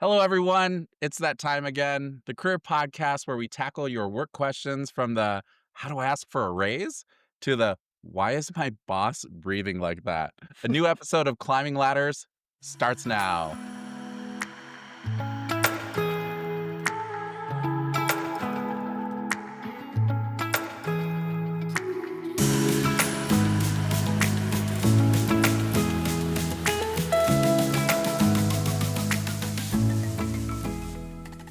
Hello, everyone. It's that time again. The Career Podcast where we tackle your work questions from the how do I ask for a raise to the why is my boss breathing like that? A new episode of Climbing Ladders starts now.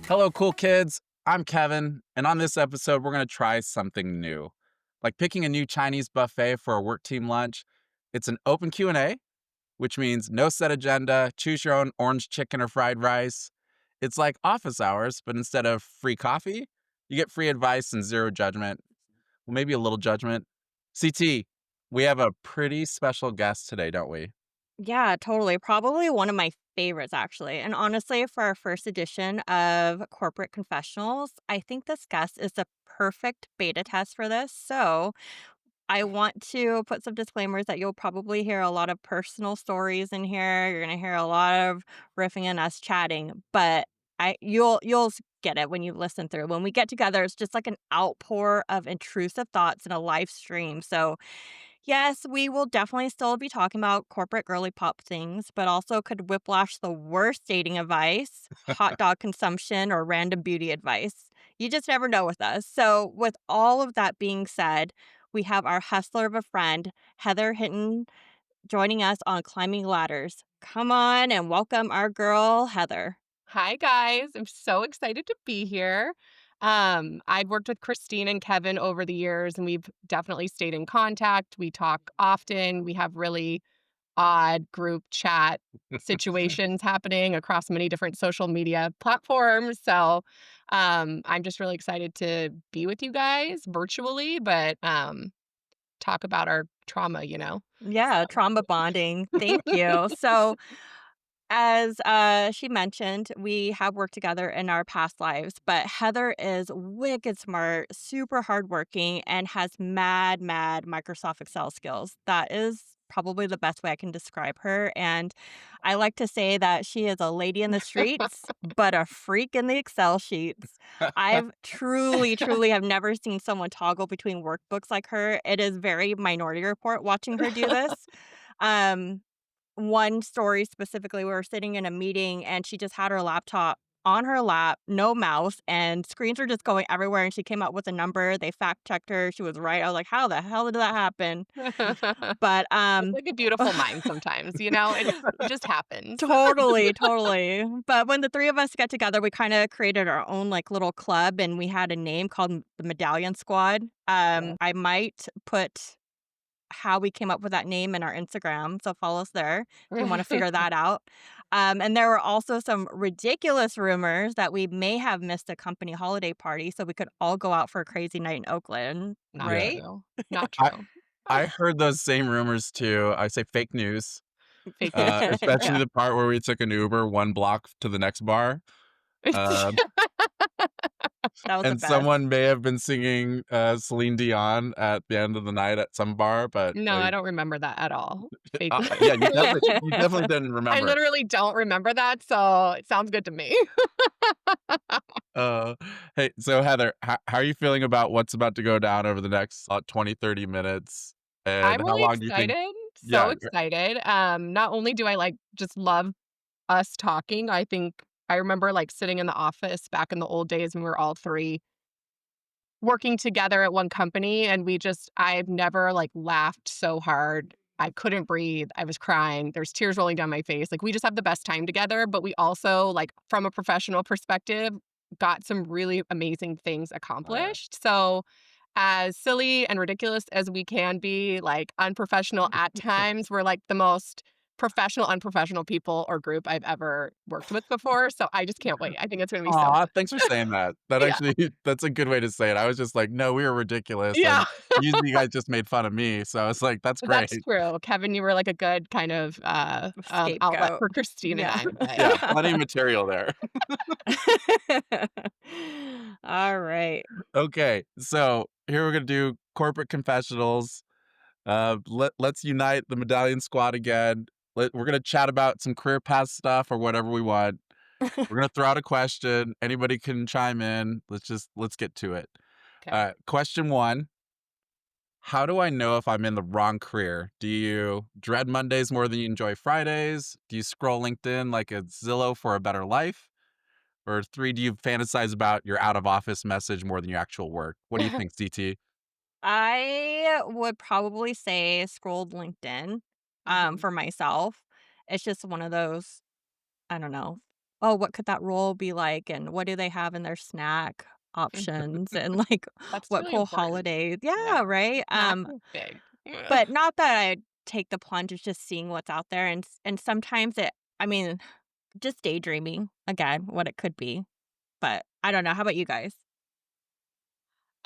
Hello, cool kids. I'm Kevin, and on this episode, we're going to try something new. Like picking a new Chinese buffet for a work team lunch. It's an open Q&A, which means no set agenda, choose your own orange chicken or fried rice. It's like office hours, but instead of free coffee, you get free advice and zero judgment. Well, maybe a little judgment. CT, we have a pretty special guest today, don't we? Yeah, totally. Probably one of my favorites, actually. And honestly, for our first edition of Corporate Confessionals, I think this guest is the perfect beta test for this. So I want to put some disclaimers that you'll probably hear a lot of personal stories in here. You're going to hear a lot of riffing and us chatting, but you'll get it when you listen through. When we get together, it's just like an outpour of intrusive thoughts in a live stream. So yes, we will definitely still be talking about corporate girly pop things, but also could whiplash the worst dating advice, hot dog consumption, or random beauty advice. You just never know with us. So, with all of that being said, we have our hustler of a friend, Heather Hinton, joining us on Climbing Ladders. Come on and welcome our girl, Heather. Hi, guys. I'm so excited to be here. I've worked with Christine and Kevin over the years, and we've definitely stayed in contact. We talk often. We have really odd group chat situations happening across many different social media platforms. So I'm just really excited to be with you guys virtually, but talk about our trauma. Yeah, So. trauma bonding. Thank you. So, as, she mentioned, we have worked together in our past lives, but Heather is wicked smart, super hardworking, and has mad Microsoft Excel skills. That is probably the best way I can describe her, and I like to say that she is a lady in the streets, but a freak in the Excel sheets. I've truly have never seen someone toggle between workbooks like her. It is very Minority Report watching her do this. Um One story specifically, we were sitting in a meeting and she just had her laptop on her lap, no mouse, and screens were just going everywhere, and she came up with a number, they fact checked her, she was right. I was like, "How the hell did that happen?" But, It's like a beautiful mind sometimes. It just happens. totally. But when the 3 of us got together, we kinda created our own, like, little club, and we had a name called the Medallion Squad. I might put how we came up with that name in our Instagram, so follow us there if you wanna figure that out. And there were also some ridiculous rumors that we may have missed a company holiday party so we could all go out for a crazy night in Oakland, Not Yeah. right? true. Not I, true. I heard those same rumors too. I say fake news, Fake news. especially Yeah. the part where we took an Uber one block to the next bar. Uh, That was the And best. someone may have been singing, Celine Dion at the end of the night at some bar, but, No, I don't remember that at all. Fake yeah, you definitely didn't I remember it. literally don't remember that, so it sounds good to me. Uh, hey, so Heather, how are you feeling about what's about to go down over the next, 20, 30 minutes? And I'm how really long do you think? excited, so Yeah, excited. Not only do I, like, just love us talking, I think I remember, like, sitting in the office back in the old days when we were all 3 working together at one company, and I've never, like, laughed so hard. I couldn't breathe. I was crying. There's tears rolling down my face. Like, we just have the best time together, but we also, like, from a professional perspective, got some really amazing things oh, yeah. accomplished. So, as silly and ridiculous as we can be, like, unprofessional at times, we're, like, the most professional, unprofessional people or group I've ever worked with before, so I just can't wait. I think it's gonna be so Aw, fun. thanks for saying that. That Yeah. actually that's a good way to say it. I was just like, "No, we were ridiculous," Yeah. and usually you guys just made fun of me, so I was like, "That's That's great." true. Kevin, you were like a good kind of, outlet Scapegoat. for Christine and Yeah. I, but Yeah, plenty of material there. All right. Okay, so here we're gonna do corporate confessionals. Let's unite the medallion squad again. We're gonna chat about some career path stuff or whatever we want. We're gonna throw out a question. Anybody can chime in. Let's get to it. Okay. Question one: how do I know if I'm in the wrong career? Do you dread Mondays more than you enjoy Fridays? Do you scroll LinkedIn like a Zillow for a better life? Or three, do you fantasize about your out of office message more than your actual work? What do you think, CT? I would probably say scrolled LinkedIn, Mhm. for myself. It's just one of those, I don't know, "Oh, what could that role be like, and what do they have in their snack options, and, like, That's what really cool important. holidays." Yeah. Yeah, right? Snacking is big. But not that I take the plunge, it's just seeing what's out there, and sometimes I mean, just daydreaming, again, what it could be, but I don't know, how about you guys?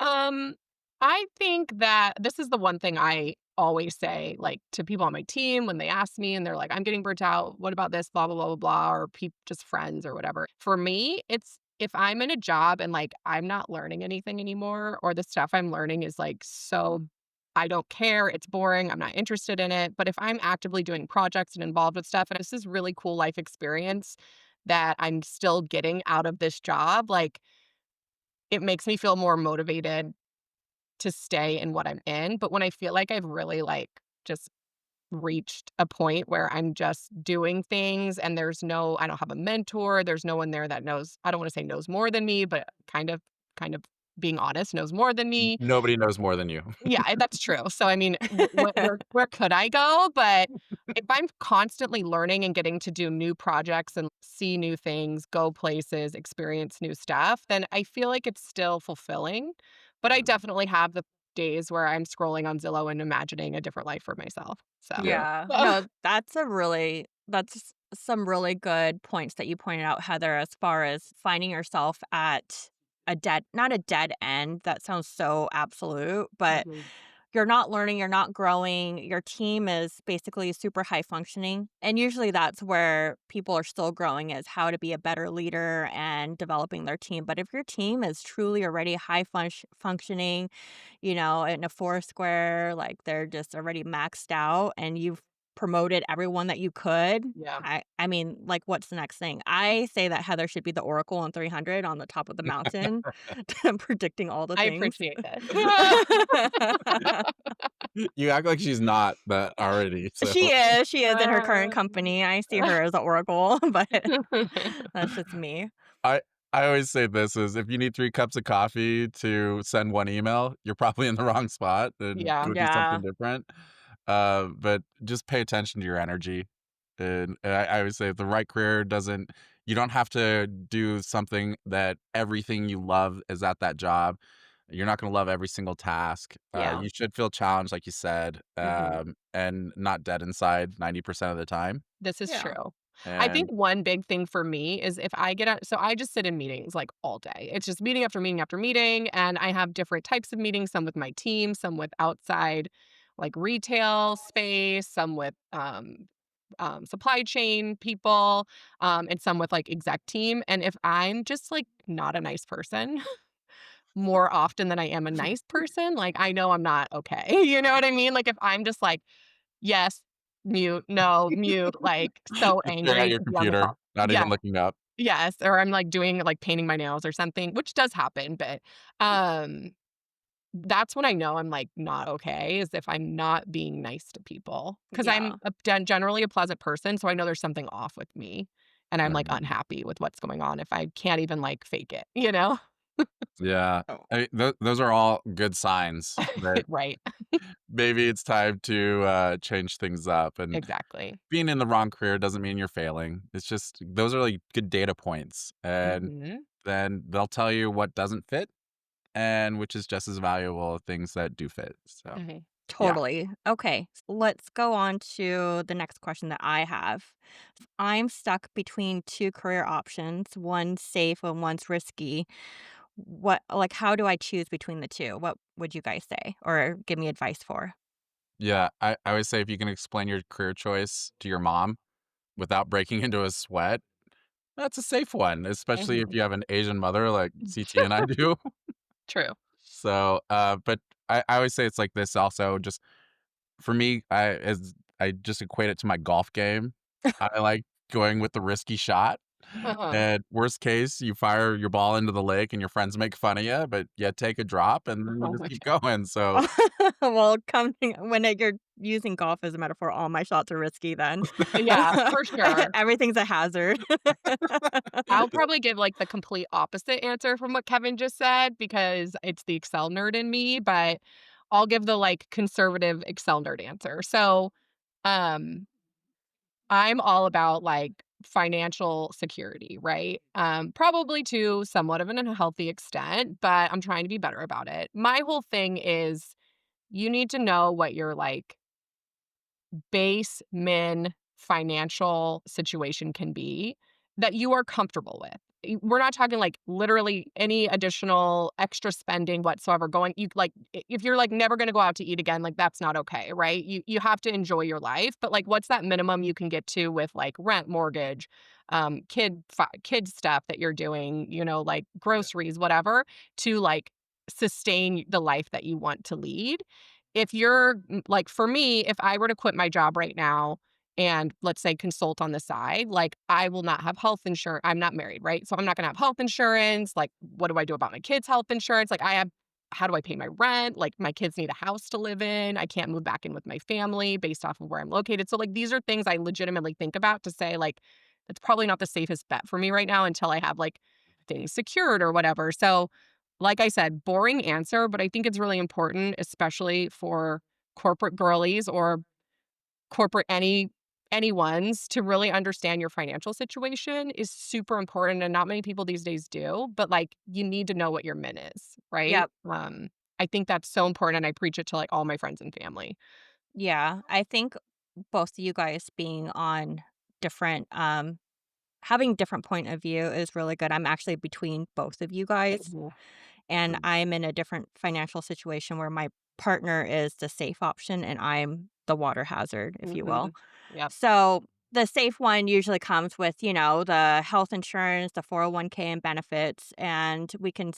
Um, I think that this is the one thing I always say, like, to people on my team when they ask me and they're like, "I'm getting burnt out. What about this? Blah, blah, blah, blah, blah," or just friends or whatever. For me, it's if I'm in a job and, like, I'm not learning anything anymore, or the stuff I'm learning is, like, so I don't care, it's boring, I'm not interested in it. But if I'm actively doing projects and involved with stuff, and this is really cool life experience that I'm still getting out of this job, like, it makes me feel more motivated to stay in what I'm in. But when I feel like I've really, like, just reached a point where I'm just doing things and I don't have a mentor, there's no one there that knows, I don't wanna say knows more than me, but kind of being honest, knows more than me. Nobody knows more than you. Yeah, that's true. So, I mean, where could I go? But if I'm constantly learning and getting to do new projects and see new things, go places, experience new stuff, then I feel like it's still fulfilling. But I definitely have the days where I'm scrolling on Zillow and imagining a different life for myself. So, Yeah. Yeah. No, that's some really good points that you pointed out, Heather, as far as finding yourself at a dead not a dead end, that sounds so absolute, but Mhm. you're not learning, you're not growing, your team is basically super high functioning, and usually that's where people are still growing is how to be a better leader and developing their team, but if your team is truly already high functioning, in a four square, like, they're just already maxed out and you've promoted everyone that you could, Yeah, I mean, like, what's the next thing? I say that Heather should be the Oracle on 300 on the top of the mountain, predicting all the I things. appreciate it. You act like she's not that already. So She is in her current company, I see her as the Oracle, but that's just me. I I always say this is if you need 3 cups of coffee to send 1 email, you're probably in the wrong spot, and Yeah, go do something Yeah, different. But just pay attention to your energy. And I always say if the right career doesn't you don't have to do something that everything you love is at that job. You're not gonna love every single task. yeah, You should feel challenged, like you said, mhm. and not dead inside 90% of the time. This is yeah, true. I think And one big thing for me is if I get out so I just sit in meetings, like, all day. It's just meeting after meeting after meeting, and I have different types of meetings, some with my team, some with outside, like, retail space, some with, supply chain people, and some with, like, exec team, and if I'm just, like, not a nice person more often than I am a nice person, like, I know I'm not okay, you know what I mean? Like, if I'm just like, "Yes, mute, no, mute," like, so just staring at angry your to be on the phone. computer, not Yeah, even looking up. yes, or I'm, like, doing like, painting my nails or something, which does happen, but, um, that's when I know I'm, like, not okay, is if I'm not being nice to people, because 'cause I'm yeah, generally a pleasant person, so I know there's something off with me, and I'm, like, Right. unhappy with what's going on if I can't even, like, fake it, you know? Yeah. oh, Those are all good signs that Right, maybe it's time to, change things up, and exactly. being in the wrong career doesn't mean you're failing. It's just those are, like, good data points, and Mhm. then they'll tell you what doesn't fit, and which is just as valuable things that do fit, so, Mhm. yeah. totally. Okay, let's go on to the next question that I have. I'm stuck between 2 career options, one's safe and one's risky. How do I choose between the 2? What would you guys say or give me advice for? Yeah, I always say if you can explain your career choice to your mom without breaking into a sweat, that's a safe one, especially if Mhm. you have an Asian mother like CT and I do. True. So, but I always say it's like this also, just for me, I just equate it to my golf game. I like going with the risky shot. Uh-huh. And worst case, you fire your ball into the lake and your friends make fun of you, but you take a drop and then you Oh just my keep god. going. So Well, coming when you're using golf as a metaphor, all my shots are risky then. Yeah, for sure. Everything's a hazard. I'll probably give, like, the complete opposite answer from what Kevin just said because it's the Excel nerd in me, but I'll give the, like, conservative Excel nerd answer. So, um, I'm all about, like, financial security, right? Probably to somewhat of an unhealthy extent, but I'm trying to be better about it. My whole thing is you need to know what your, like, base min financial situation can be that you are comfortable with. We're not talking like literally any additional extra spending whatsoever going you like if you're like never going to go out to eat again like that's not okay, right? You have to enjoy your life, but like what's that minimum you can get to with like rent, mortgage, kid stuff that you're doing, like yeah. groceries, whatever, to like sustain the life that you want to lead. If you're like for me, if I were to quit my job right now and let's say consult on the side, like I will not have health insurance. I'm not married, right? So I'm not going to have health insurance. Like, what do I do about my kids' health insurance? Like, how do I pay my rent? Like, my kids need a house to live in. I can't move back in with my family based off of where I'm located. So, like, these are things I legitimately think about to say, like, it's probably not the safest bet for me right now until I have like things secured or whatever. So, like I said, boring answer, but I think it's really important, especially for corporate girlies or corporate anyone's to really understand your financial situation is super important and not many people these days do, but like you need to know what your min is, right? Yep. I think that's so important and I preach it to like all my friends and family. Yeah, I think both of you guys being on different, having different point of view is really good. I'm actually between both of you guys, Mhm. and I'm in a different financial situation where my partner is the safe option and I'm the water hazard, if you will. Mhm. Yep. So the safe one usually comes with, the health insurance, the 401k and benefits. And we can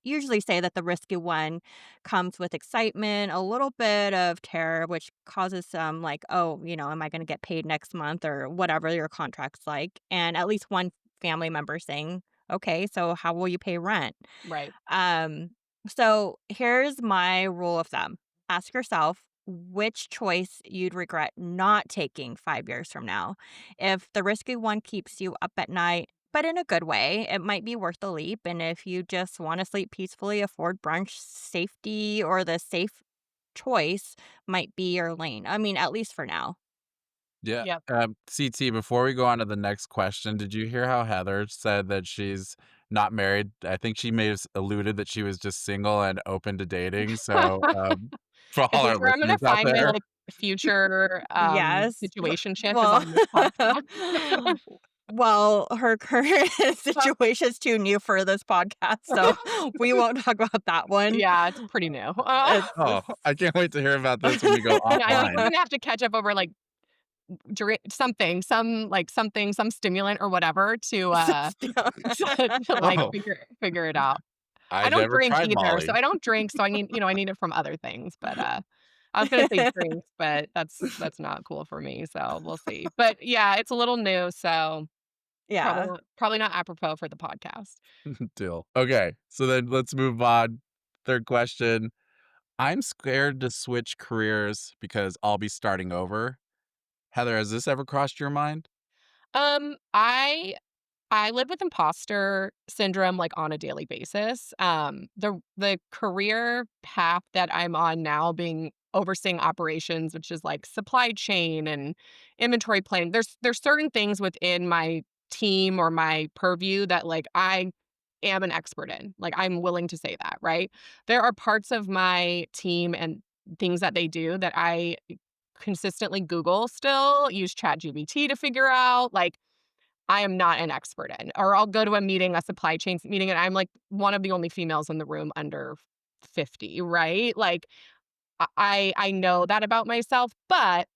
usually say that the risky one comes with excitement, a little bit of terror, which causes some like, oh, am I going to get paid next month or whatever your contract's like? And at least one family member saying, okay, so how will you pay rent? Right. Um, so here's my rule of thumb. Ask yourself which choice you'd regret not taking 5 years from now. If the risky one keeps you up at night, but in a good way, it might be worth the leap. And if you just want to sleep peacefully, afford brunch, safety, or the safe choice might be your lane. I mean, at least for now. Yeah. Yep. CT, before we go on to the next question, did you hear how Heather said that she's not married? I think she may have alluded that she was just single and open to dating. So, for Is all this our where I'm gonna listeners out find my there, like future Yes. situationship is Well, on this podcast? well, her current situation's too new for this podcast, so we won't talk about that one. Yeah, it's pretty new. It's oh, I can't wait to hear about this when we go Yeah, I think we're offline. gonna have to catch up over, like, something, some stimulant or whatever to, to, like, Oh, figure it out. I I've don't never drink tried either, so Molly. I don't drink, so I need it from other things, but, I was gonna say drinks, but that's not cool for me, so we'll see. But, yeah, it's a little new, so Yeah. probably not apropos for the podcast. Deal. Okay, so then let's move on. Third question. I'm scared to switch careers because I'll be starting over. Heather, has this ever crossed your mind? Um, I I live with imposter syndrome, like, on a daily basis. The career path that I'm on now being overseeing operations, which is, like, supply chain and inventory planning, there's certain things within my team or my purview that, like, I am an expert in. Like, I'm willing to say that, right? There are parts of my team and things that they do that I consistently Google still, use ChatGPT to figure out, like, I am not an expert in. Or I'll go to a meeting, a supply chain meeting, and I'm like one of the only females in the room under 50, right? Like I know that about myself, but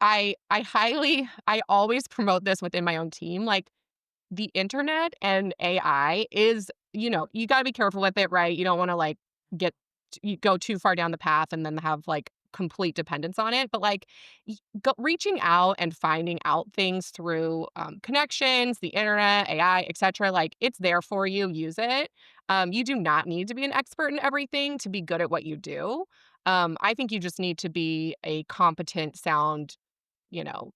I always promote this within my own team. Like the internet and AI is, you got to be careful with it, right? You don't want to like get you go too far down the path and then have like complete dependence on it, but, like, reaching out and finding out things through, connections, the internet, AI, etcetera, like, it's there for you, use it. You do not need to be an expert in everything to be good at what you do. I think you just need to be a competent, sound,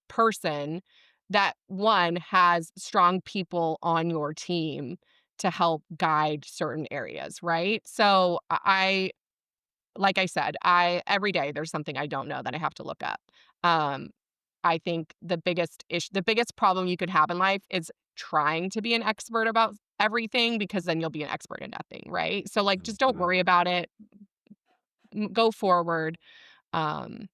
person that, one, has strong people on your team to help guide certain areas, right? So like I said, I every day there's something I don't know that I have to look up. Um, I think the biggest problem you could have in life is trying to be an expert about everything because then you'll be an expert in nothing, right? So, like, just don't Mhm. worry about it. Go forward. Um,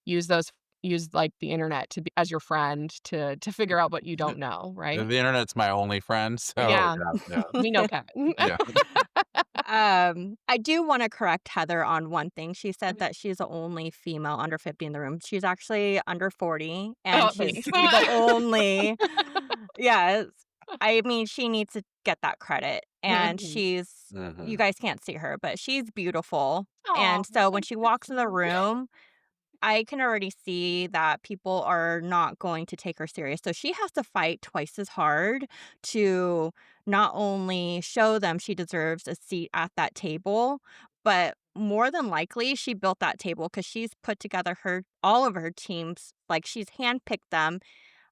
use those use like the internet to be as your friend to figure out what you don't know, The right? internet's my only friend, so Yeah, yeah, we know Kevin. yeah, I do wanna correct Heather on one thing. She said that she's the only female under 50 in the room. She's actually under 40, and Oh, she's thanks. the only. Yes. I mean, she needs to get that credit, and Mhm. she's you mhm. guys can't see her, but she's beautiful, Aw, and so when thank she you. walks in the room, I can already see that people are not going to take her serious. So she has to fight twice as hard to not only show them she deserves a seat at that table, but more than likely she built that table because she's put together her all of her teams, like she's handpicked them,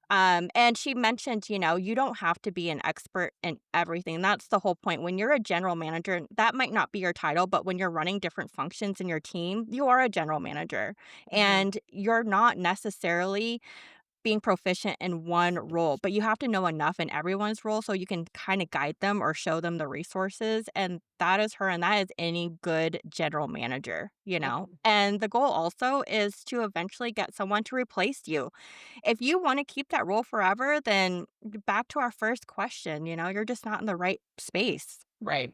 and she mentioned, you don't have to be an expert in everything. That's the whole point. When you're a general manager, that might not be your title, but when you're running different functions in your team, you are a general manager. Mhm. And you're not necessarily being proficient in one role, but you have to know enough in everyone's role so you can kind of guide them or show them the resources. And that is her, and that is any good general manager. Mhm. And the goal also is to eventually get someone to replace you. If you want to keep that role forever, then back to our first question, you're just not in the right space. Right.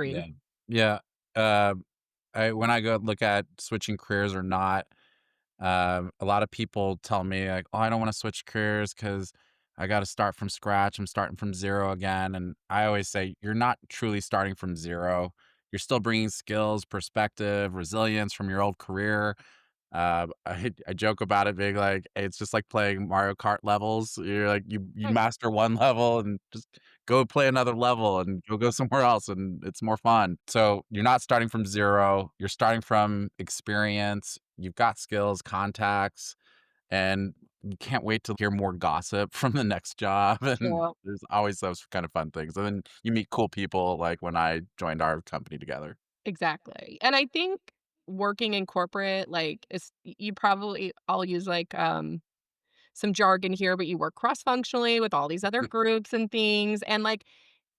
Yeah. Agreed. Yeah, when I go look at switching careers or not, a lot of people tell me like, "Oh, I don't wanna switch careers because I gotta start from scratch. I'm starting from 0 again," and I always say, "You're not truly starting from 0. You're still bringing skills, perspective, resilience from your old career." I joke about it being like, it's just like playing Mario Kart levels. You're like, you Mm. master one level and just go play another level and you'll go somewhere else and it's more fun. So you're not starting from 0. You're starting from experience. You've got skills, contacts, and you can't wait to hear more gossip from the next job. And True. there's always those kind of fun things. And then you meet cool people like when I joined our company together. Exactly. And I think working in corporate, like, is you probably I'll use, like, some jargon here, but you work cross-functionally with all these other groups and things, and, like,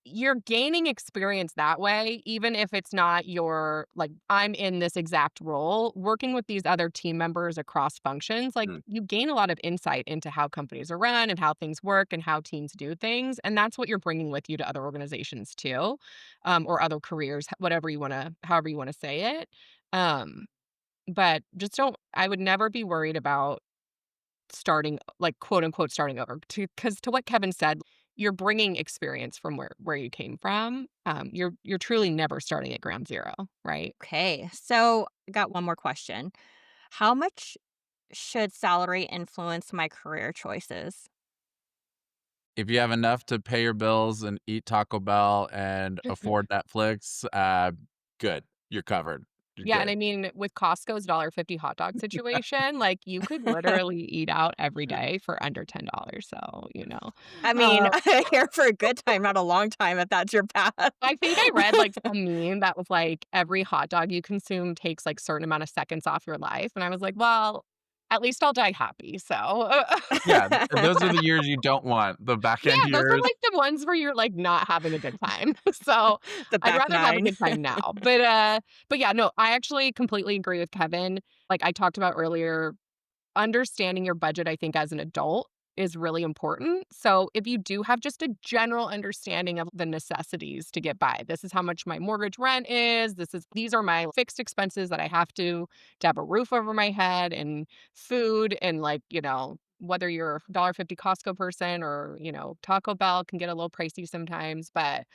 you're gaining experience that way, even if it's not your like, I'm in this exact role, working with these other team members across functions, like, Mm. you gain a lot of insight into how companies are run and how things work and how teams do things, and that's what you're bringing with you to other organizations too, or other careers, whatever you wanna however you wanna say it. Um, but just don't I would never be worried about starting, like, quote, unquote, "starting over," because to what Kevin said, you're bringing experience from where you came from. You're truly never starting at ground zero, right? Okay, so I got one more question. How much should salary influence my career choices? If you have enough to pay your bills and eat Taco Bell and afford Netflix, good. You're covered. You're Yeah, and good. I mean, with Costco's $1.50 hot dog situation, like, you could literally eat out every day for under $10, so, I mean, Uh, here for a good time, not a long time, if that's your path. I think I read, like, a meme that was like, every hot dog you consume takes, like, certain amount of seconds off your life, and I was like, "Well, at least I'll die happy," so Yeah, those are the years you don't want, the back yeah, end those are, years. like, the ones where you're, like, not having a good time. So, The I'd back rather have a 9. good time now. But yeah, no, I actually completely agree with Kevin. Like I talked about earlier, understanding your budget, I think, as an adult is really important. So, if you do have just a general understanding of the necessities to get by, this is how much my mortgage rent is, these are my fixed expenses that I have to have a roof over my head and food and, like, whether you're a $1.50 Costco person or, Taco Bell can get a little pricey sometimes, but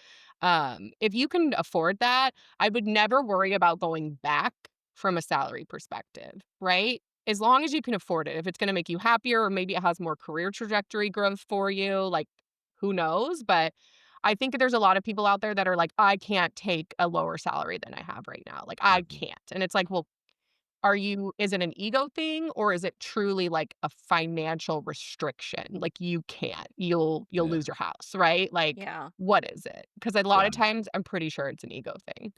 if you can afford that, I would never worry about going back from a salary perspective, right? As long as you can afford it. If it's gonna make you happier or maybe it has more career trajectory growth for you, like, who knows? But I think there's a lot of people out there that are like, "I can't take a lower salary than I have right now. Like, I Mhm. can't." And it's like, well, is it an ego thing or is it truly like a financial restriction? Like you can't. You'll Yeah. lose your house, right? Like Yeah. what is it? Because a lot Yeah. of times I'm pretty sure it's an ego thing.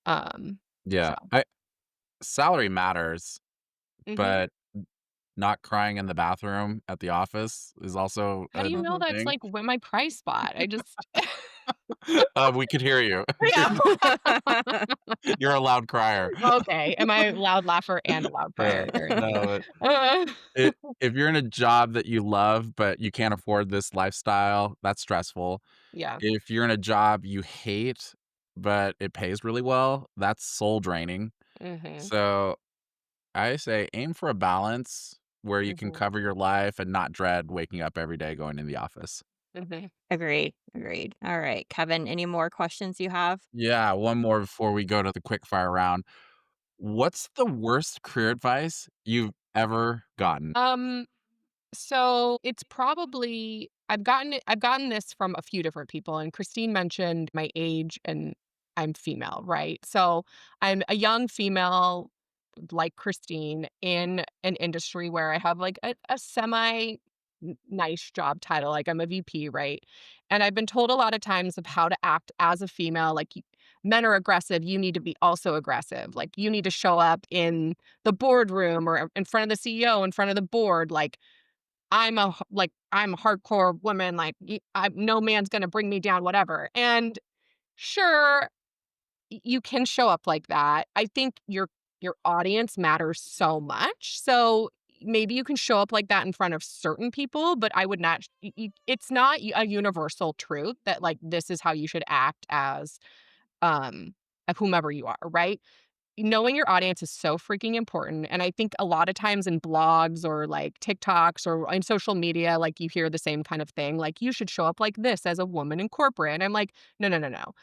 Um so Yeah. I salary matters, mhm. but not crying in the bathroom at the office is also How do a you know Mhm. that's thing. like my price spot? I just We could hear you. yeah. You're a loud crier. Okay. Am I a loud laugher and a loud crier apparently? No, Uh, if you're in a job that you love, but you can't afford this lifestyle, that's stressful. yeah. If you're in a job you hate, but it pays really well, that's soul draining. Mhm. So, I say aim for a balance where you can Mhm. cover your life and not dread waking up every day going in the office. Mhm. Agreed. Agreed. All right, Kevin, any more questions you have? Yeah, one more before we go to the quick fire round. What's the worst career advice you've ever gotten? Um So, it's probably I've gotten this from a few different people, and Christine mentioned my age, and I'm female, right? So, I'm a young female like Christine in an industry where I have, like, a semi nice job title, like, I'm a VP, right? And I've been told a lot of times of how to act as a female, like, y men are aggressive, you need to be also aggressive, like, you need to show up in the boardroom or in front of the CEO, in front of the board, like, I'm a hardcore woman, like, no man's gonna bring me down, whatever. And sure, you can show up like that. I think your audience matters so much. So maybe you can show up like that in front of certain people, but I would not. It's not a universal truth that like this is how you should act as um of whomever you are, right? Knowing your audience is so freaking important, and I think a lot of times in blogs or, like, TikToks or in social media, like, you hear the same kind of thing, like, "You should show up like this as a woman in corporate," and I'm like, "No, no, no, no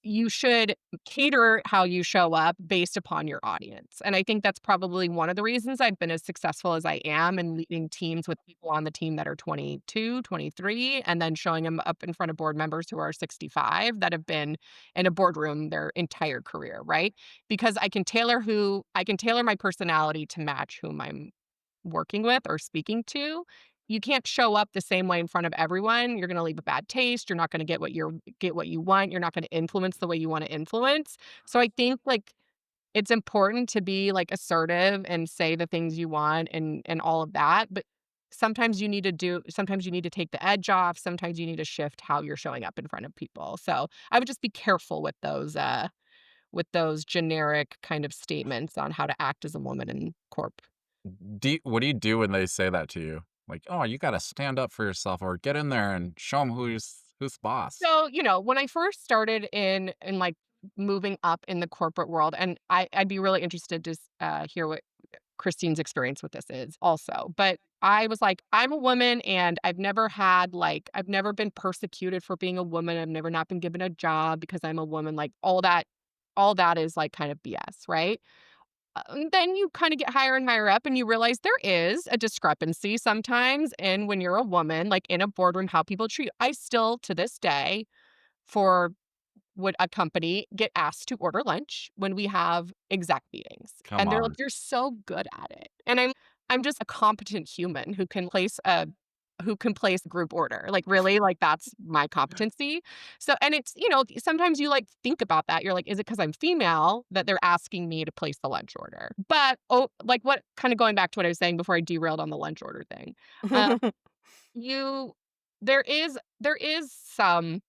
you should cater how you show up based upon your audience. And I think that's probably one of the reasons I've been as successful as I am in leading teams with people on the team that are 22, 23, and then showing them up in front of board members who are 65 that have been in a boardroom their entire career, right? Because I can tailor my personality to match whom I'm working with or speaking to. You can't show up the same way in front of everyone. You're gonna leave a bad taste. You're not gonna get what you want. You're not gonna influence the way you wanna influence. So I think, like, it's important to be, like, assertive and say the things you want and all of that, but sometimes you need to take the edge off. Sometimes you need to shift how you're showing up in front of people. So I would just be careful with those generic kind of statements on how to act as a woman in corp. What do you do when they say that to you? Like, "Oh, you gotta stand up for yourself or get in there and show them who's boss." So, when I first started in like moving up in the corporate world, and I'd be really interested to hear what Christine's experience with this is also. But I was like, I'm a woman and I've never been persecuted for being a woman. I've never not been given a job because I'm a woman. Like all that is like kind of BS, right? Then you kind of get higher and higher up and you realize there is a discrepancy sometimes in when you're a woman, like in a boardroom, how people treat you. I still, to this day, for would a company get asked to order lunch when we have exec meetings. Come And they're like, on. "You're so good at it." And I'm just a competent human who can place group order. Like, really? Like, that's my competency? So and it's sometimes you, like, think about that. You're like, "Is it because 'cause I'm female that they're asking me to place the lunch order?" But, like, what kinda going back to what I was saying before I derailed on the lunch order thing. Uh, you there is some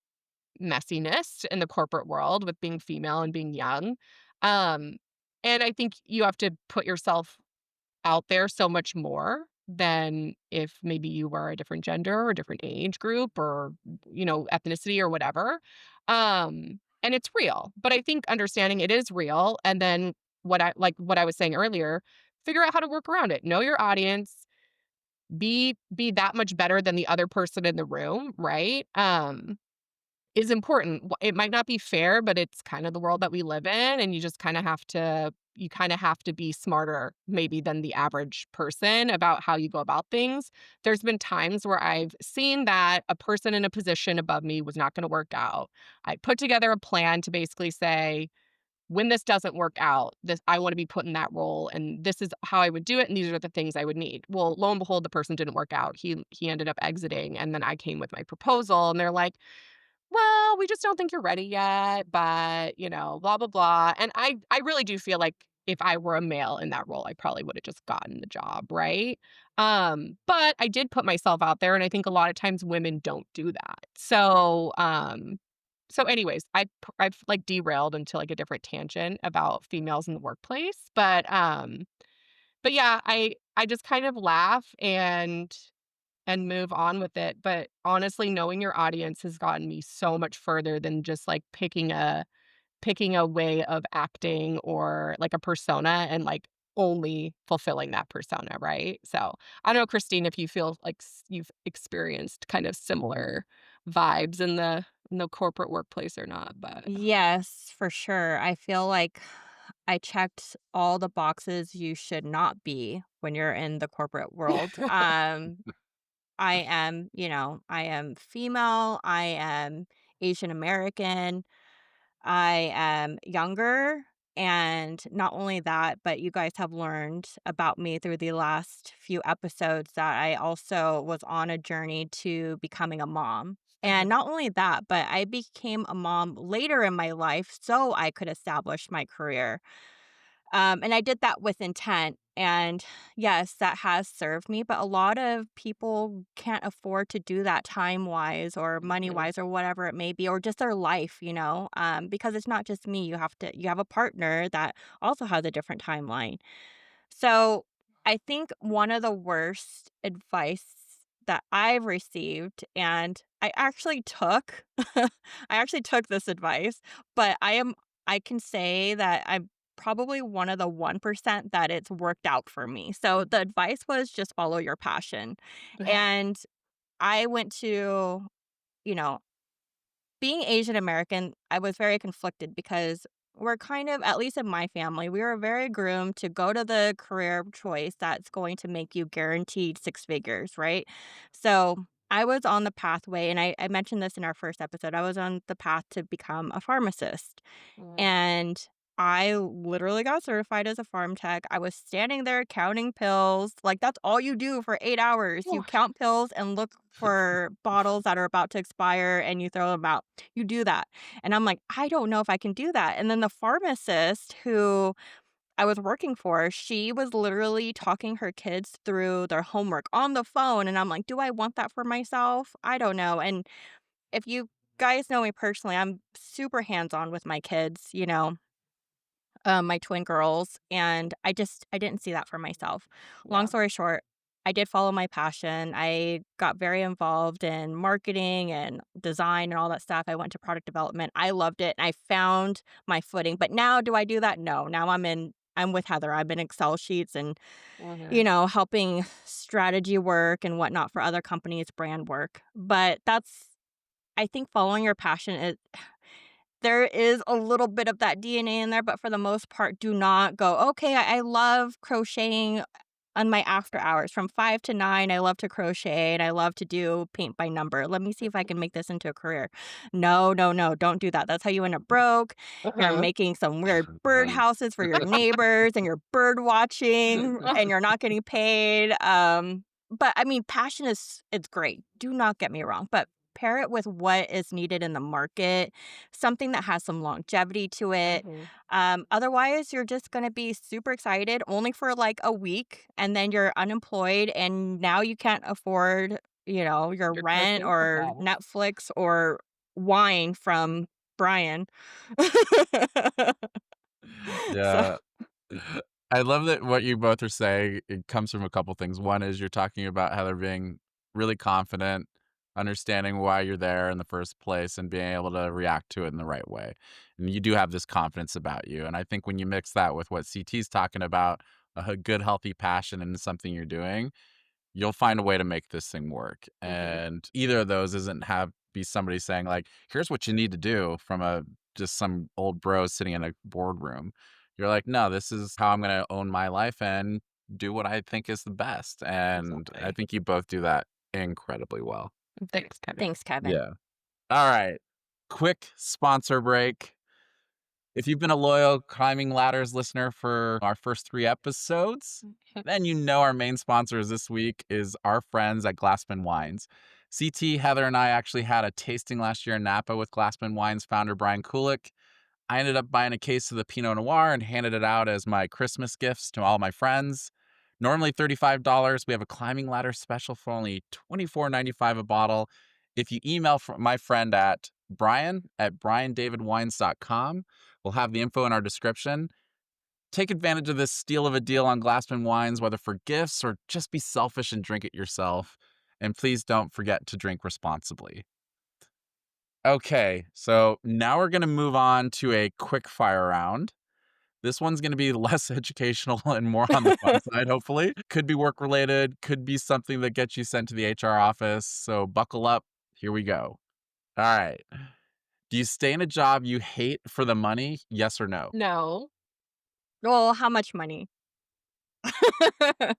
messiness in the corporate world with being female and being young. Um, and I think you have to put yourself out there so much more than if maybe you were a different gender or a different age group or, ethnicity or whatever. And it's real. But I think understanding it is real and then what I was saying earlier, figure out how to work around it. Know your audience, be that much better than the other person in the room, right? Is important. It might not be fair, but it's kind of the world that we live in, and you just kinda have to you kind of have to be smarter maybe than the average person about how you go about things. There's been times where I've seen that a person in a position above me was not going to work out. I put together a plan to basically say, when this doesn't work out, this I want to be put in that role, and this is how I would do it, and these are the things I would need. Well, lo and behold, the person didn't work out. He ended up exiting, and then I came with my proposal, and they're like, "Well, we just don't think you're ready yet, but, blah blah blah." And I really do feel like if I were a male in that role, I probably would have just gotten the job, right? But I did put myself out there, and I think a lot of times women don't do that. So anyways, I've like derailed into like a different tangent about females in the workplace, but yeah, I just kind of laugh and move on with it. But honestly, knowing your audience has gotten me so much further than just like picking a way of acting or like a persona and like only fulfilling that persona, right? So I don't know, Christine, if you feel like you've experienced kind of similar vibes in the corporate workplace or not, but Yes, for sure. I feel like I checked all the boxes you should not be when you're in the corporate world. I am, I am female, I am Asian American, I am younger, and not only that, but you guys have learned about me through the last few episodes that I also was on a journey to becoming a mom. And Mhm. not only that, but I became a mom later in my life so I could establish my career. And I did that with intent. And yes, that has served me, but a lot of people can't afford to do that time wise or money Mhm. wise or whatever it may be, or just their life, because it's not just me. You have a partner that also has a different timeline. So I think one of the worst advice that I've received, and I actually took this advice, but I can say that I'm probably one of the 1% that it's worked out for me. So the advice was just follow your passion. And I went to, you know, being Asian American, I was very conflicted because we're kind of, at least in my family, we were very groomed to go to the career of choice that's going to make you guaranteed six figures, right? So I was on the pathway, and I mentioned this in our first episode. I was on the path to become a pharmacist. Mhm. And I literally got certified as a farm tech. I was standing there counting pills. Like, that's all you do for 8 hours. You Whew. count pills and look for bottles that are about to expire and you throw them out. You do that. And I'm like, I don't know if I can do that. And then the pharmacist who I was working for, she was literally talking her kids through their homework on the phone. And I'm like, do I want that for myself? I don't know. And if you guys know me personally, I'm super hands on with my kids, my twin girls, and I didn't see that for myself. Long Yeah. story short, I did follow my passion. I got very involved in marketing and design and all that stuff. I went to product development. I loved it. I found my footing. But now do I do that? No. Now I'm with Heather. I'm in Excel sheets and, Mhm. helping strategy work and whatnot for other companies, brand work. But that's I think following your passion is there is a little bit of that DNA in there, but for the most part, do not go, "Okay, I love crocheting on my after hours from 5 to 9, I love to crochet and I love to do paint by number. Let me see if I can make this into a career." No, no, no, don't do that. That's how you end up broke. You're Uh-huh. making some weird bird houses for your neighbors and you're bird watching and you're not getting paid. But I mean, passion is it's great. Do not get me wrong, but pair it with what is needed in the market, something that has some longevity to it. Mhm. Otherwise, you're just going to be super excited only for like a week, and then you're unemployed, and now you can't afford, your Your rent Christmas or presents. Netflix or wine from Brian. So, Yeah. I love that what you both are saying, it comes from a couple things. One is you're talking about Heather being really confident, understanding why you're there in the first place, and being able to react to it in the right way. And you do have this confidence about you. And I think when you mix that with what CT's talking about, a good, healthy passion in something you're doing, you'll find a way to make this thing work. Mhm. And either of those isn't have be somebody saying like, here's what you need to do from a just some old bro sitting in a boardroom. You're like, "No, this is how I'm gonna own my life and do what I think is the best." And I Exactly. think you both do that incredibly well. Thanks, Kevin. Thanks, Kevin. Yeah. All right. Quick sponsor break. If you've been a loyal Climbing Ladders listener for our first 3 episodes, then you know our main sponsors this week is our friends at Glassman Wines. CT, Heather, and I actually had a tasting last year in Napa with Glassman Wines founder Brian Kulik. I ended up buying a case of the Pinot Noir and handed it out as my Christmas gifts to all my friends. Normally $35. We have a climbing ladder special for only $24.95 a bottle. If you email my friend at brian@briandavidwines.com, we'll have the info in our description. Take advantage of this steal of a deal on Glassman Wines, whether for gifts or just be selfish and drink it yourself. And please don't forget to drink responsibly. Okay, so now we're going to move on to a quick fire round. This one's going to be less educational and more on the fun side, hopefully. Could be work related, could be something that gets you sent to the HR office. So buckle up. Here we go. All right. Do you stay in a job you hate for the money? Yes or no? No. Well, how much money? Yeah,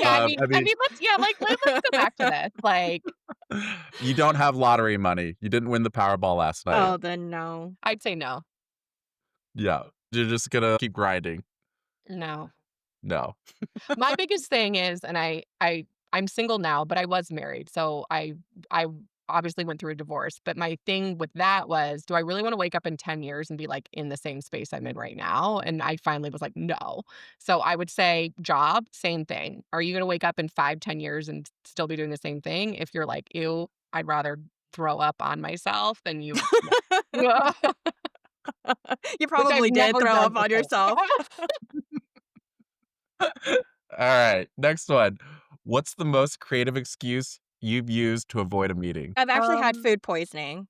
I mean, let's let's go back to this. Like, you don't have lottery money. You didn't win the Powerball last night. Oh, then no. I'd say no. Yeah. You're just going to keep grinding. No. No. My biggest thing is, and I'm single now, but I was married, so I obviously went through a divorce. But my thing with that was, do I really want to wake up in 10 years and be like in the same space I'm in right now? And I finally was like, no. So I would say job, same thing. Are you going to wake up in 5, 10 years and still be doing the same thing? If you're like, ew, I'd rather throw up on myself than you. No. You Which I've probably did never throw done up on before. yourself. All right. Next one. What's the most creative excuse you've used to avoid a meeting? I've actually had Um, food poisoning.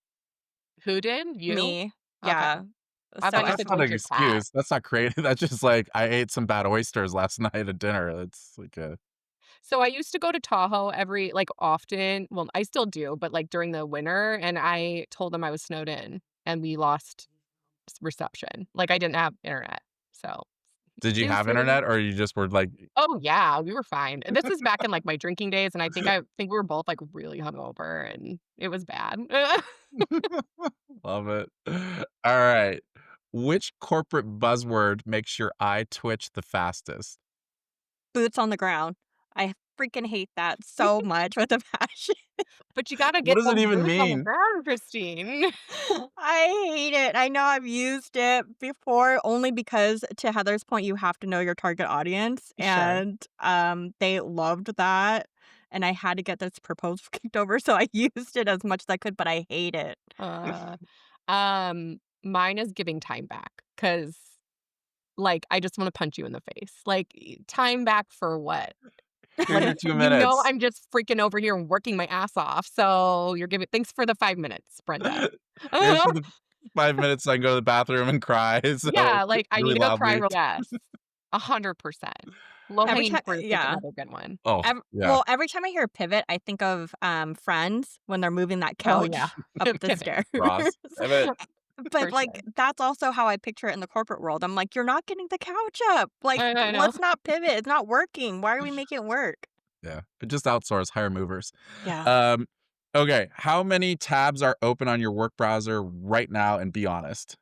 who did? You? Me. Okay. Yeah. I So thought But you I that's said not what was an your cat? excuse. That's not creative. That's just like I ate some bad oysters last night at dinner. It's like a So I used to go to Tahoe often. Well, I still do, but like during the winter, and I told them I was snowed in and we lost reception. Like I didn't have internet. So Did you have deuces. internet or you just were like Oh yeah, we were fine. And this is back in like my drinking days, and I think we were both like really hungover and it was bad. love it. All right. Which corporate buzzword makes your eye twitch the fastest? boots on the ground. I freaking hate that so much with a passion. But you gotta What get does it those even boots on the mean? ground, Christine. I hate it. I know I've used it before only because to Heather's point, you have to know your target audience, Sure. and, they loved that, and I had to get this proposal kicked over, so I used it as much as I could, but I hate it. Uh, Mine is giving time back because, like, I just wanna punch you in the face. Like, time back for what? Here's Like, your 2 you know minutes. I'm just freaking over here and working my ass off, so you're giving thanks for the 5 minutes, Brenda. Here's for the 5 minutes so I can go to the bathroom and cry, so Yeah, like, I need really to go cry loudly. real yes, 100%. Every Low-hanging time fruit is yeah. another good one. Oh, yeah. Well, every time I hear pivot, I think of, Friends when they're moving that Oh, yeah. couch up the Pivot, stairs. Ross. Pivot. for But, sure. like, that's also how I picture it in the corporate world. I'm like, "You're not getting the couch up. Like, I know. let's not pivot. It's not working. Why are we making it work?" Yeah. Just outsource, hire movers. Yeah. Um, okay. How many tabs are open on your work browser right now, and be honest?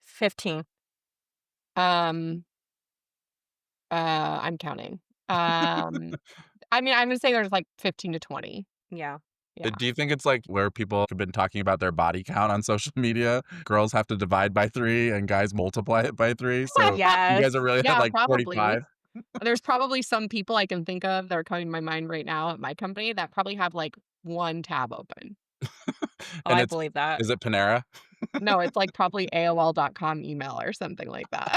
15. Um, I'm counting. I'm gonna say there's, like, 15 to 20. Yeah. Yeah. Do you think it's like where people have been talking about their body count on social media? Girls have to divide by 3 and guys multiply it by 3. So you Yes. guys are really at Yeah, like probably. 45. There's probably some people I can think of that are coming to my mind right now at my company that probably have, like, 1 tab open. Oh, And I it's believe that. is it Panera? No, it's, like, probably AOL.com email or something like that.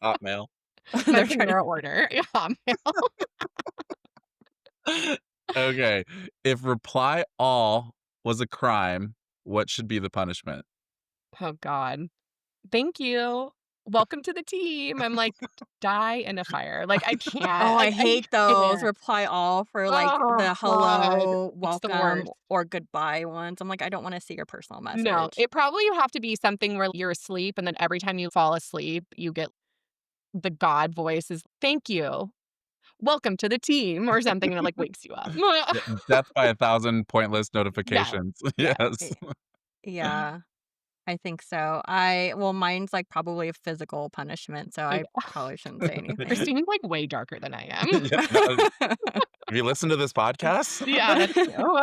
Hotmail. My They're trying to Panera order. Yeah, mail. Okay. If reply all was a crime, what should be the punishment? Oh god. Thank you. welcome to the team. I'm like, die in a fire. Like, I can't. Oh, I Like, I hate those can't. reply all for, like, Oh, the God. hello, It's the welcome, worst. or goodbye ones. I'm like, I don't wanna see your personal No, message. it probably have to be something where you're asleep, and then every time you fall asleep, you get the God voice is, "Thank you. Welcome to the team," or something, and it, like, wakes you up. Yeah, death by a thousand pointless Yes, notifications. yes. Yes. Y yeah, I think so. I mine's, like, probably a physical punishment, so I Yeah. probably shouldn't say anything. Christine's, like, way darker than I am. Yeah, no, have you listened to this podcast? Yeah, that's true.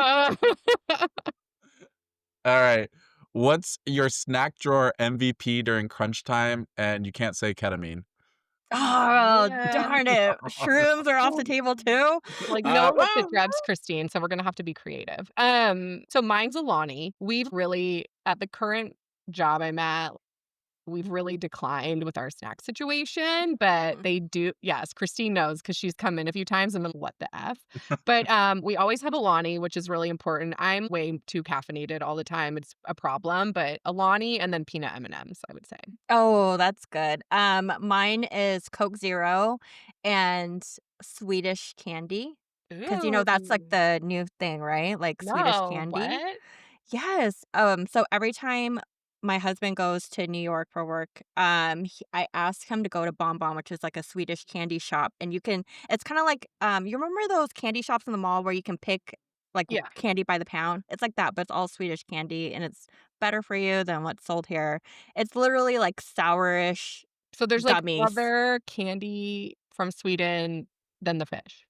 Alright. What's your snack drawer MVP during crunch time, and you can't say ketamine? Oh, Oh, man. darn it. Shrooms are off the table too? Like, no one fit Well, Drebs, Christine, so we're gonna have to be creative. So mine's Alani. We've really at the current job I'm at, we've really declined with our snack situation, but Mm. they do yes, Christine knows because she's come in a few times and been, "What the F?" But, we always have Alani, which is really important. I'm way too caffeinated all the time, it's a problem, but Alani and then peanut M&Ms, I would say. Oh, that's good. Mine is Coke Zero and Swedish candy, because that's, like, Ooh. the new thing, right? Like, Swedish No, candy? what? Yes, so every time my husband goes to New York for work, I ask him to go to Bon Bon, which is like a Swedish candy shop, and it's kinda like, you remember those candy shops in the mall where you can pick, like, Yeah. candy by the pound? It's like that, but it's all Swedish candy, and it's better for you than what's sold here. It's literally like sourish So there's, like, gummies. other candy from Sweden than the fish?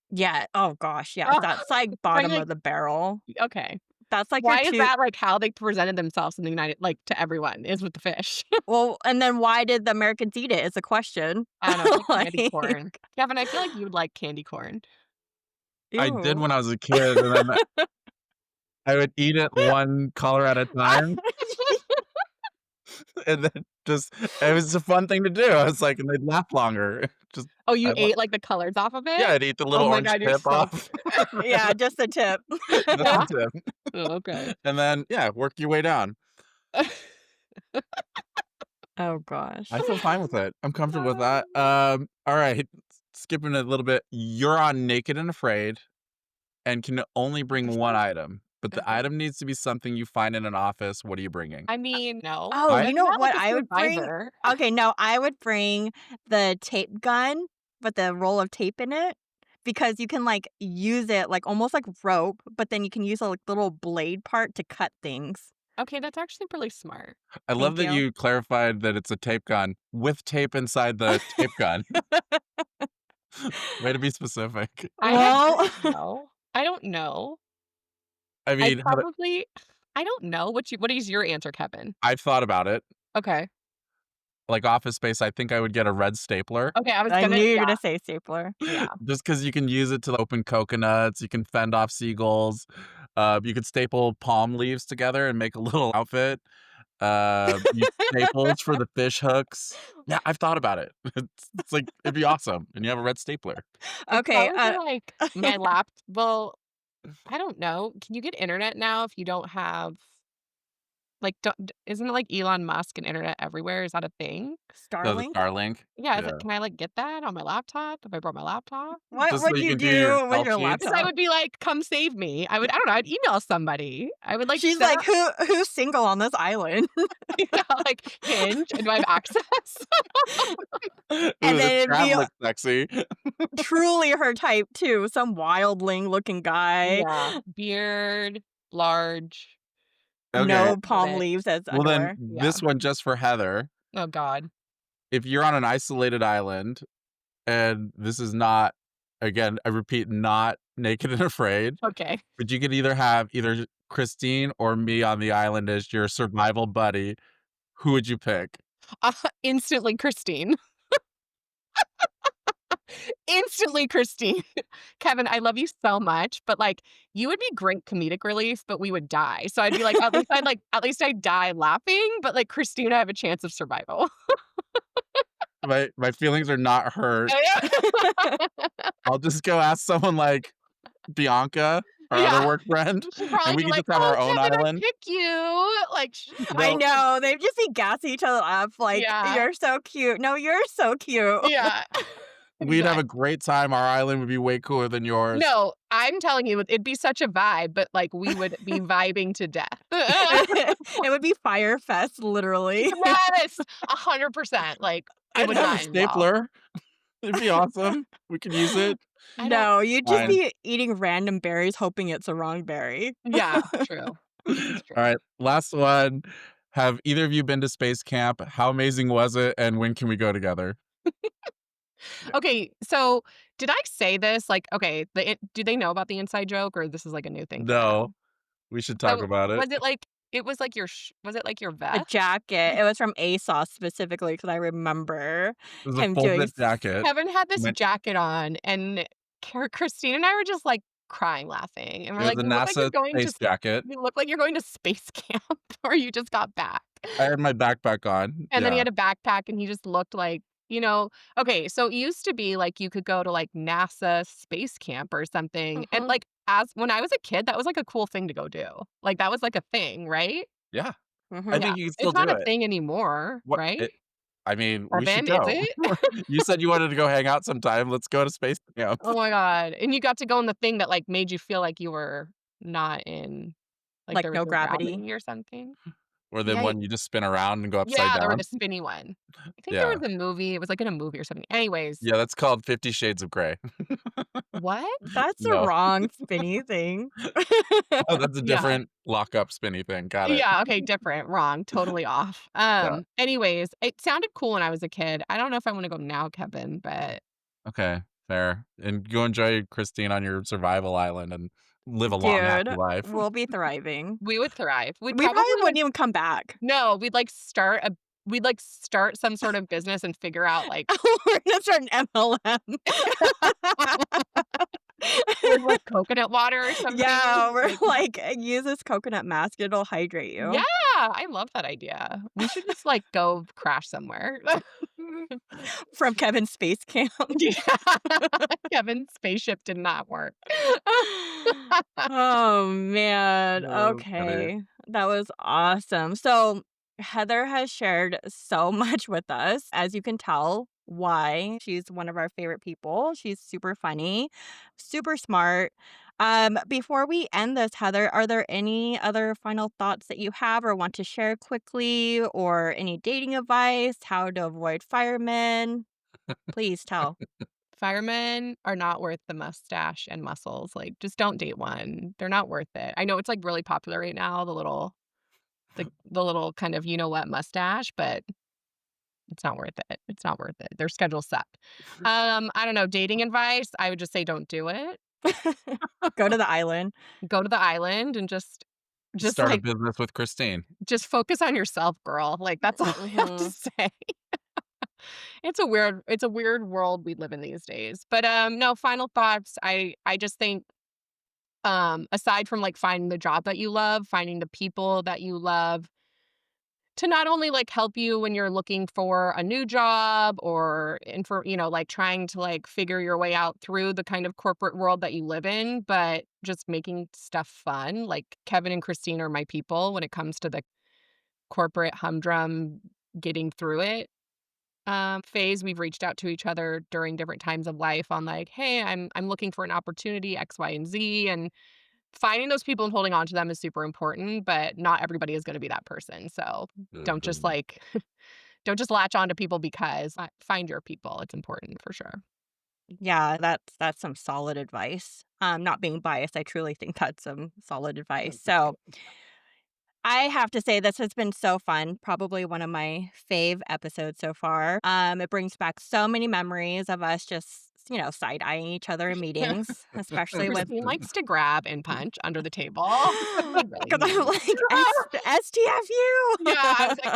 Yeah, oh gosh, yes, Oh, that's like I'm bottom like, of the barrel. okay. That's like your Why is 2. that, like, how they presented themselves in the United like, to everyone is with the fish? Well, and then why did the Americans eat it is a question. I don't know, it's like candy Like, corn. Kevin, I feel like you would like candy corn. I did ew. when I was a kid, and then I would eat it one color at a time, and then just it was a fun thing to do. I was like, and they'd laugh longer. Just Oh, I you lo ate, like, the colors off of Yeah, it? I'd eat the Oh little my orange god, you're tip so off, Yeah, just a tip. just Yeah? the tip, Oh, okay. and then, yeah, work your way down. Oh gosh. I feel fine with it. I'm comfortable with that. Alright, skipping a little bit. You're on Naked and Afraid and can only bring one item, but the Okay. item needs to be something you find in an office. What are you bringing? I mean, no, Oh, I you that's know not like what a I would bring? survivor. Okay, no, I would bring the tape gun with the roll of tape in it, because you can, like, use it, like, almost like rope, but then you can use a, like, little blade part to cut things. Okay, that's actually really smart. I love Thank that you. you clarified that it's a tape gun with tape inside the tape gun. Way to be specific. I Well, don't know. I don't know. I I'd mean, probably I don't know. What is your answer, Kevin? I've thought about it. Okay. Like Office Space, I think I would get a red stapler. Okay, I was I gonna knew you were yeah, gonna say stapler. yeah. Just because you can use it to open coconuts, you can fend off seagulls, you could staple palm leaves together and make a little outfit. Use staples for the fish hooks. Yeah, I've thought about it. It's like it'd be awesome, and you have a red stapler. I'd Okay, probably be like, my well, I don't know. Can you get internet now if you don't have like, don't d isn't it like Elon Musk and internet everywhere? Is that a thing? Oh, the Starlink? Starlink? Yeah, is it Yeah. can I, like, get that on my laptop if I brought my laptop? What Just so would you you can do your do with Excel your sheets. 'Cause I laptop? would be like, "Come save me." I don't know, I'd email somebody. I would, like, She's set like, up who's single on this island?" yeah, like, Hinge, and do I have access? Ooh, And the then it'd Tran be looks sexy. truly her type too, some wildling looking guy, Yeah, beard, large, Okay. no love palm it. leaves as Well, then underwear. Yeah. this one just for Heather. Oh god. If you're on an isolated island, and this is not, again, I repeat, not Naked and Afraid, Okay. but you could either have either Christine or me on the island as your survival buddy, who would you pick? Instantly Christine. Instantly Christine. Kevin, I love you so much, but, like, you would be great comedic relief, but we would die. So I'd be like, at least I'd die laughing, but, like, Christine, I have a chance of survival. My feelings are not hurt. Oh, yeah. I'll just go ask someone like Bianca. our other Yeah. work friend, She'd and probably we be could like, just have "Oh, our own Kevin, I island. pick you." Like, I No, know, they'd just be gassing each other up, like, yeah. "You're so cute. No, you're so cute." Yeah. we'd have Exactly. a great time. Our island would be way cooler than yours. No, I'm telling you, it'd be such a vibe, but, like, we would be vibing to death. It would be Fire Fest, literally. Yes, 100%, like, it I'd would have a not end well. stapler. It'd be awesome. We could use it. I don't No, you'd just Fine. be eating random berries hoping it's a wrong berry. Yeah, true. This is All true. right, last one. Have either of you been to space camp? How amazing was it, and when can we go together? Okay, so did I say this? Like, okay, do they know about the inside joke, or this is, like, a new thing for No, them? we should talk So, about it. was it your was it, like, your A vest? jacket. It was from ASOS specifically because I remember It was a him full doing zip jacket. Kevin had this Meant jacket on, and Christine and I were just, like, crying laughing, and we're it was like, a "You look like you're NASA going to space jacket. you look like you're going to space camp, or you just got back." I had my backpack on. And then he Yeah. had a backpack, and he just looked like, okay, so it used to be, like, you could go to, like, NASA space camp or something, and, Mhm, like, as when I was a kid, that was, like, a cool thing to go do. Like, that was, like, a thing, right? Yeah. I mhm. Yeah. think you can still It's do not a it. thing anymore, What right? it I mean, we should Kevin, is go. it? You said you wanted to go hang out sometime. Let's go to space camp. Oh my god, and you got to go on the thing that, like, made you feel like you were not in like, Like, there was no no gravity. gravity or something? Or then Yikes. one you just spin around and go upside Yeah, there were down. the spinny one. I think there Yeah. was a movie, it was, like, in a movie or something. Anyways, Yeah, that's called 50 Shades of Grey. what? That's the No. wrong spinny thing. Oh, that's a Yeah. different lock-up spinny thing. Got it. Yeah, okay, different, wrong, totally off. Yeah. Anyways, it sounded cool when I was a kid. I don't know if I wanna go now, Kevin, but Okay, fair. And go enjoy Christine on your survival island and live a long, happy Dude, life. we'll be thriving. we would thrive. We'd We probably probably, like wouldn't even come back. no, we'd, like, start some sort of business and figure out, like We're gonna start an MLM. with, like, coconut water or something, Yeah, we're like like, "Use this coconut mask, it'll hydrate yeah, you." I love that idea. We should just, like, go crash somewhere. From Kevin's space camp. Yeah. Kevin's spaceship did not work. Oh, man. Oh, funny. Okay. That was awesome. So, Heather has shared so much with us, as you can tell why she's one of our favorite people. She's super funny, super smart. Before we end this, Heather, are there any other final thoughts that you have or want to share quickly, or any dating advice, how to avoid firemen? Please tell. Firemen are not worth the mustache and muscles, like, just don't date one. They're not worth it. I know it's, like, really popular right now, the little kind of you-know-what mustache, but it's not worth it. It's not worth it. Their schedules suck. I don't know, dating advice, I would just say don't do it. Go to the island. Go to the island and just, Start a like, business with Christine. just focus on yourself, girl. Like, that's all I have to Mhm. say. It's a weird world we live in these days. But, no, final thoughts, I just think, aside from, like, finding the job that you love, finding the people that you love to not only, like, help you when you're looking for a new job or like, trying to, like, figure your way out through the kind of corporate world that you live in, but just making stuff fun. Like, Kevin and Christine are my people when it comes to the corporate humdrum getting through it, phase. We've reached out to each other during different times of life on, like, "Hey, I'm looking for an opportunity X, Y, and Z," and finding those people and holding on to them is super important, but not everybody is gonna be that person, so don't just, Mhm. like don't just latch on to people because find your people, it's important for sure. Yeah, that's some solid advice. Not being biased, I truly think that's some solid advice. So, I have to say this has been so fun, probably one of my fave episodes so far. It brings back so many memories of us just, side-eyeing each other in meetings, especially with Christine likes to grab and punch under the table. Really because I'm mean. like, STFU. Yeah, I was like,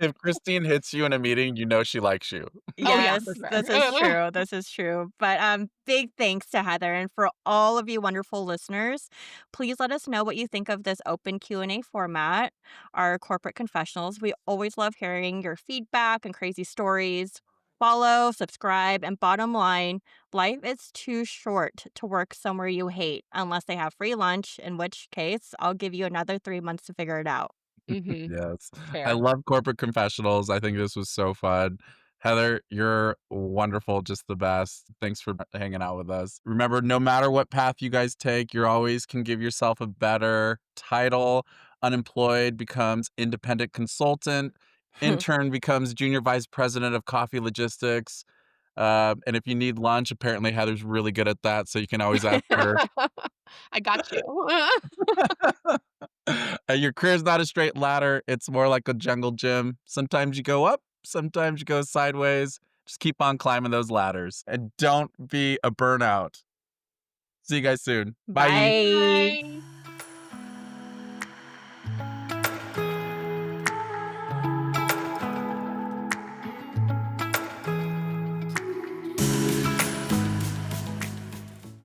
If Christine hits you in a meeting, you know she likes you. "Oh, yeah, Yes, for this is sure." true, this is true, but, big thanks to Heather, and for all of you wonderful listeners, please let us know what you think of this open Q&A format, our corporate confessionals. We always love hearing your feedback and crazy stories. Follow, subscribe, and bottom line, Life is too short to work somewhere you hate unless they have free lunch, in which case I'll give you another 3 months to figure it out. Mhm. Yes. I Fair. love corporate confessionals. I think this was so fun. Heather, you're wonderful, just the best. Thanks for hanging out with us. Remember, no matter what path you guys take, you always can give yourself a better title. Unemployed becomes independent consultant. Intern becomes junior vice president of coffee logistics. And if you need lunch, apparently Heather's really good at that. So you can always ask her. I got you. Your career's not a straight ladder. It's more like a jungle gym. Sometimes you go up, sometimes you go sideways. Just keep on climbing those ladders and don't be a burnout. See you guys soon. Bye. Bye. Bye.